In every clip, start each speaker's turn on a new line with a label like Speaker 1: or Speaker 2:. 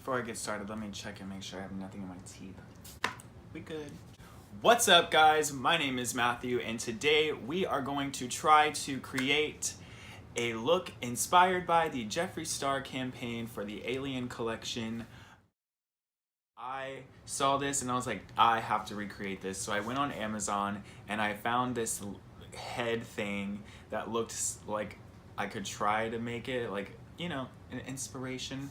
Speaker 1: Before I get started, let me check and make sure I have nothing in my teeth. We good. What's up, guys? My name is Matthew, and today we are going to try to create a look inspired by the Jeffree Star campaign for the Alien collection. I saw this and I was like, I have to recreate this. So I went on Amazon and I found this head thing that looked like I could try to make it like, you know, an inspiration.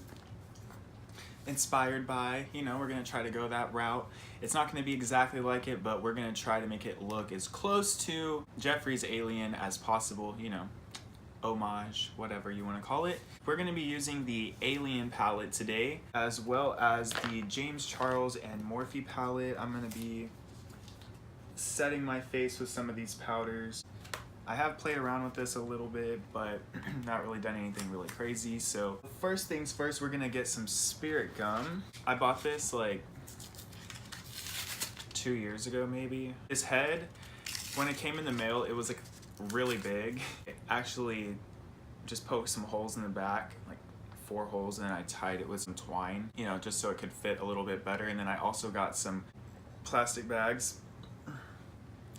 Speaker 1: Inspired by, you know, we're gonna try to go that route. It's not gonna be exactly like it, but we're gonna try to make it look as close to Jeffree's Alien as possible, you know, homage, whatever you want to call it. We're going to be using the Alien palette today, as well as the James Charles and Morphe palette. I'm going to be setting my face with some of these powders. I have played around with this a little bit, but not really done anything really crazy. So first things first, we're going to get some spirit gum. I bought this like 2 years ago maybe. This head, when it came in the mail, it was like really big. It actually just poked some holes in the back, like 4 holes, and then I tied it with some twine, you know, just so it could fit a little bit better. And then I also got some plastic bags.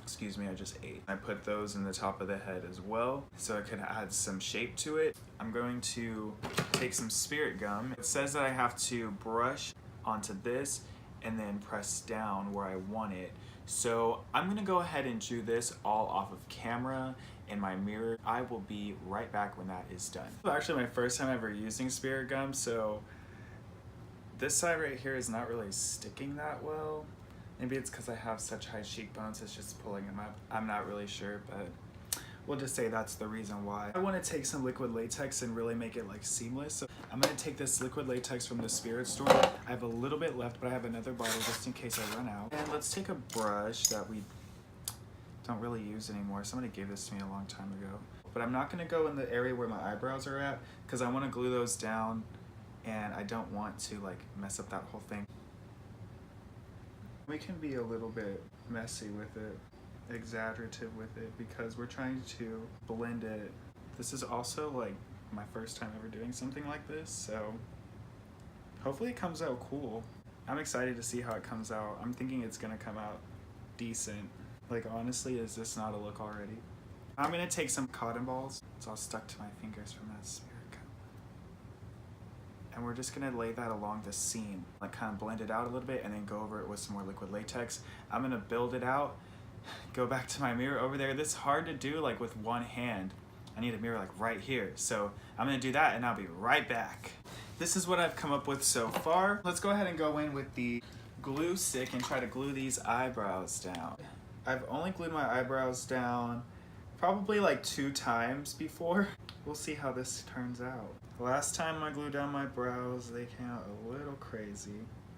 Speaker 1: Excuse me, I just ate. I put those in the top of the head as well, so I could add some shape to it. I'm going to take some spirit gum. It says that I have to brush onto this and then press down where I want it. So I'm gonna go ahead and do this all off of camera in my mirror. I will be right back when that is done. This is actually my first time ever using spirit gum, so this side right here is not really sticking that well. Maybe it's because I have such high cheekbones, it's just pulling them up. I'm not really sure, but we'll just say that's the reason why. I want to take some liquid latex and really make it like seamless. So I'm going to take this liquid latex from the spirit store. I have a little bit left, but I have another bottle just in case I run out. And let's take a brush that we don't really use anymore. Somebody gave this to me a long time ago. But I'm not going to go in the area where my eyebrows are at because I want to glue those down and I don't want to like mess up that whole thing. We can be a little bit messy with it, exaggerative with it, because we're trying to blend it. This is also like my first time ever doing something like this, so hopefully it comes out cool. I'm excited to see how it comes out. I'm thinking it's gonna come out decent. Like honestly, is this not a look already? I'm gonna take some cotton balls. It's all stuck to my fingers from that spirit gum. And we're just gonna lay that along the seam, like kind of blend it out a little bit and then go over it with some more liquid latex. I'm gonna build it out, go back to my mirror over there. This is hard to do like with one hand. I need a mirror like right here. So I'm gonna do that and I'll be right back. This is what I've come up with so far. Let's go ahead and go in with the glue stick and try to glue these eyebrows down. I've only glued my eyebrows down probably like 2 times before. We'll see how this turns out. Last time I glued down my brows, they came out a little crazy.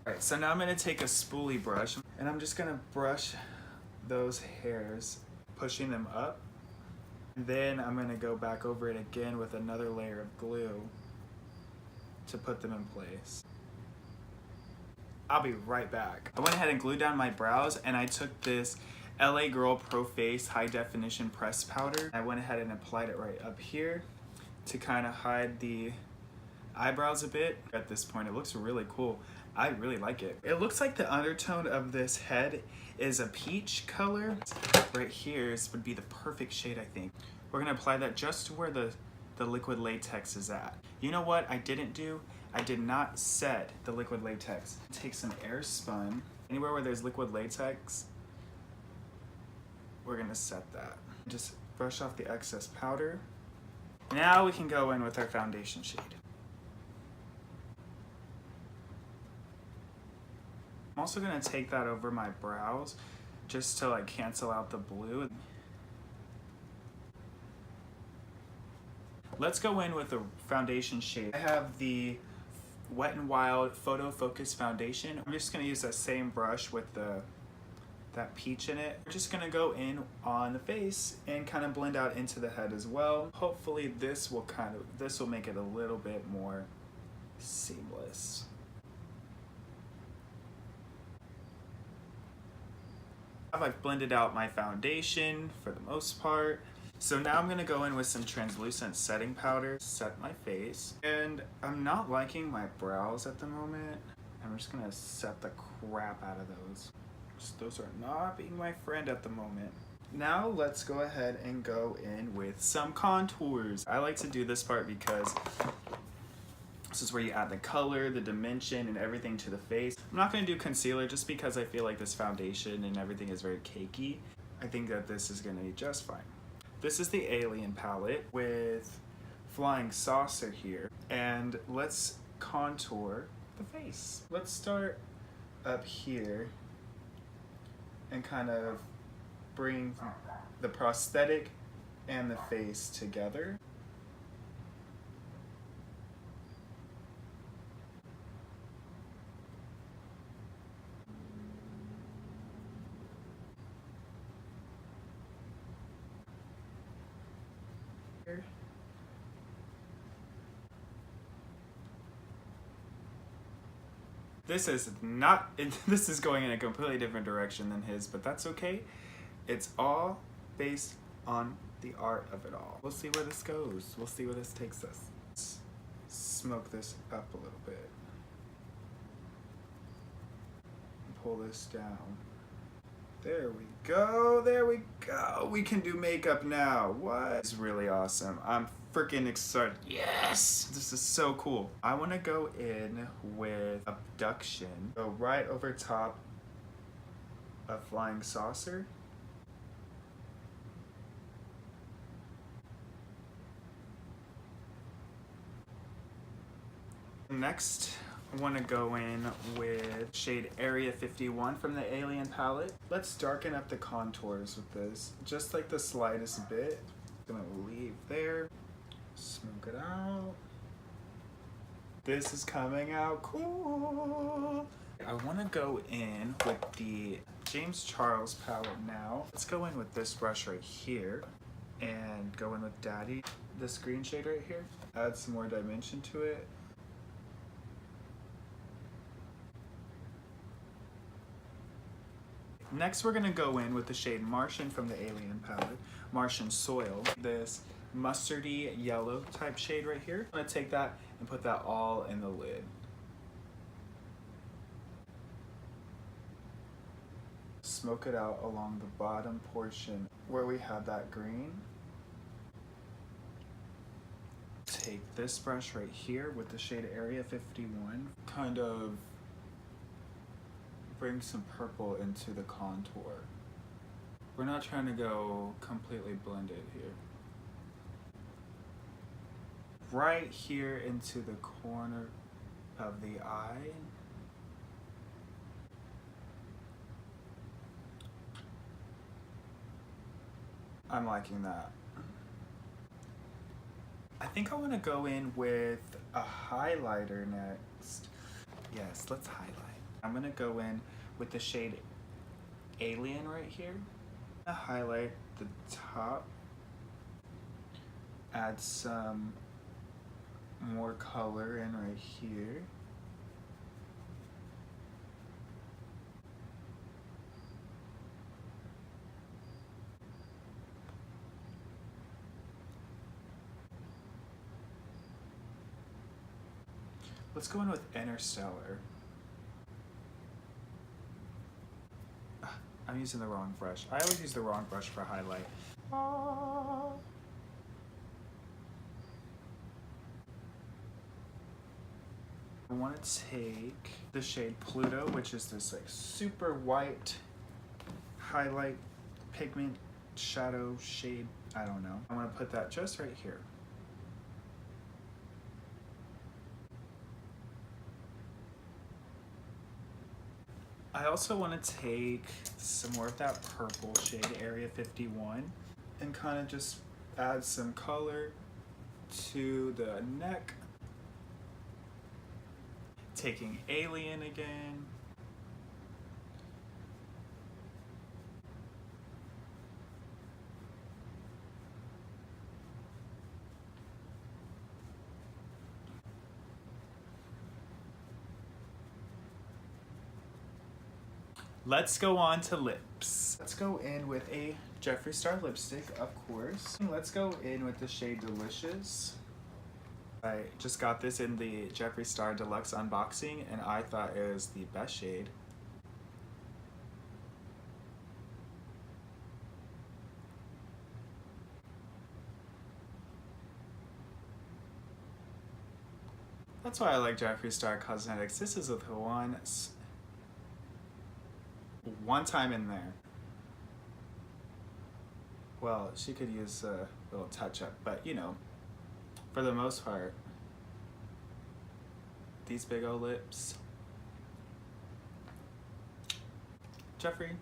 Speaker 1: Alright, so now I'm gonna take a spoolie brush and I'm just gonna brush those hairs, pushing them up. And then I'm gonna go back over it again with another layer of glue to put them in place. I'll be right back. I went ahead and glued down my brows and I took this LA Girl Pro Face High Definition Press Powder. I went ahead and applied it right up here to kind of hide the eyebrows a bit. At this point, it looks really cool. I really like it. It looks like the undertone of this head is a peach color. Right here would be the perfect shade, I think. We're gonna apply that just to where the liquid latex is at. You know what I didn't do? I did not set the liquid latex. Take some air spun. Anywhere where there's liquid latex, we're gonna set that. Just brush off the excess powder. Now we can go in with our foundation shade. I'm also gonna take that over my brows just to like cancel out the blue. Let's go in with the foundation shade. I have the Wet n Wild Photo Focus Foundation. I'm just gonna use that same brush with that peach in it. We're just gonna go in on the face and kind of blend out into the head as well. Hopefully this will make it a little bit more seamless. I've blended out my foundation for the most part. So now I'm gonna go in with some translucent setting powder, set my face. And I'm not liking my brows at the moment. I'm just gonna set the crap out of those. Those are not being my friend at the moment. Now let's go ahead and go in with some contours. I like to do this part because this is where you add the color, the dimension, and everything to the face. I'm not gonna do concealer just because I feel like this foundation and everything is very cakey. I think that this is gonna be just fine. This is the Alien palette with Flying Saucer here. And let's contour the face. Let's start up here and kind of bring the prosthetic and the face together. This is not, this is going in a completely different direction than his, but that's okay. It's all based on the art of it all. We'll see where this goes. We'll see where this takes us. Let's smoke this up a little bit. Pull this down. There we go, there we go. We can do makeup now. What? It's really awesome. I'm freaking excited. Yes! This is so cool. I wanna go in with Abduction. Go right over top of Flying Saucer. Next, I want to go in with shade Area 51 from the Alien palette. Let's darken up the contours with this, just like the slightest bit. Gonna leave there, smoke it out. This is coming out cool. I want to go in with the James Charles palette now. Let's go in with this brush right here and go in with Daddy, this green shade right here. Add some more dimension to it. Next, we're gonna go in with the shade Martian from the Alien palette, Martian Soil. This mustardy yellow type shade right here. I'm gonna take that and put that all in the lid. Smoke it out along the bottom portion where we have that green. Take this brush right here with the shade Area 51, kind of bring some purple into the contour. We're not trying to go completely blended here. Right here into the corner of the eye. I'm liking that. I think I want to go in with a highlighter next. Yes, let's highlight. I'm gonna go in with the shade Alien right here. I'm gonna highlight the top, add some more color in right here. Let's go in with Interstellar. I'm using the wrong brush. I always use the wrong brush for highlight. I want to take the shade Pluto, which is this like super white highlight pigment shadow shade. I don't know. I'm gonna put that just right here. I also want to take some more of that purple shade, Area 51, and kind of just add some color to the neck. Taking Alien again. Let's go on to lips. Let's go in with a Jeffree Star lipstick, of course. Let's go in with the shade Delicious. I just got this in the Jeffree Star Deluxe unboxing, and I thought it was the best shade. That's why I like Jeffree Star Cosmetics. This is the one time in there. Well, she could use a little touch-up, but you know, for the most part, these big old lips. Jeffree,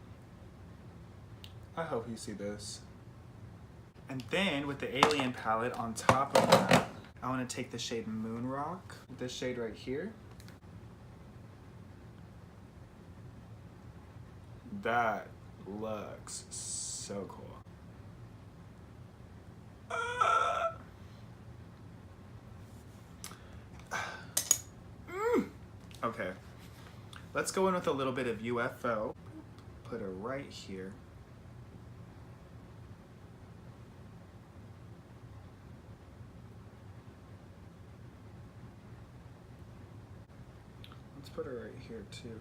Speaker 1: I hope you see this. And then with the Alien palette on top of that, I want to take the shade Moon Rock, this shade right here. That looks so cool. Okay, let's go in with a little bit of UFO. Put her right here. Let's put her right here too.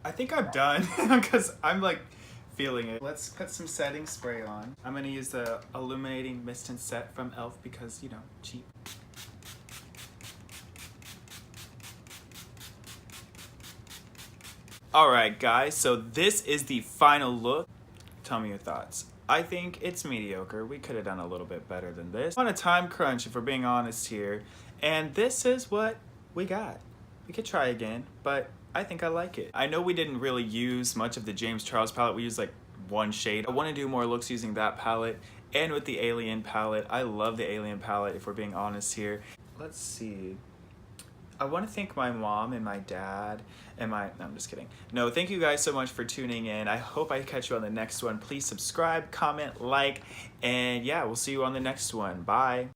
Speaker 1: I think I'm done because I'm like feeling it. Let's put some setting spray on. I'm gonna use the Illuminating Mist and Set from e.l.f. because, you know, cheap. Alright guys, so this is the final look. Tell me your thoughts. I think it's mediocre. We could have done a little bit better than this. On a time crunch, if we're being honest here. And this is what we got. We could try again, but I think I like it. I know we didn't really use much of the James Charles palette. We used like one shade. I want to do more looks using that palette and with the Alien palette. I love the Alien palette if we're being honest here. Let's see. I want to thank my mom and my dad and no, I'm just kidding. No, thank you guys so much for tuning in. I hope I catch you on the next one. Please subscribe, comment, like, and yeah, we'll see you on the next one. Bye.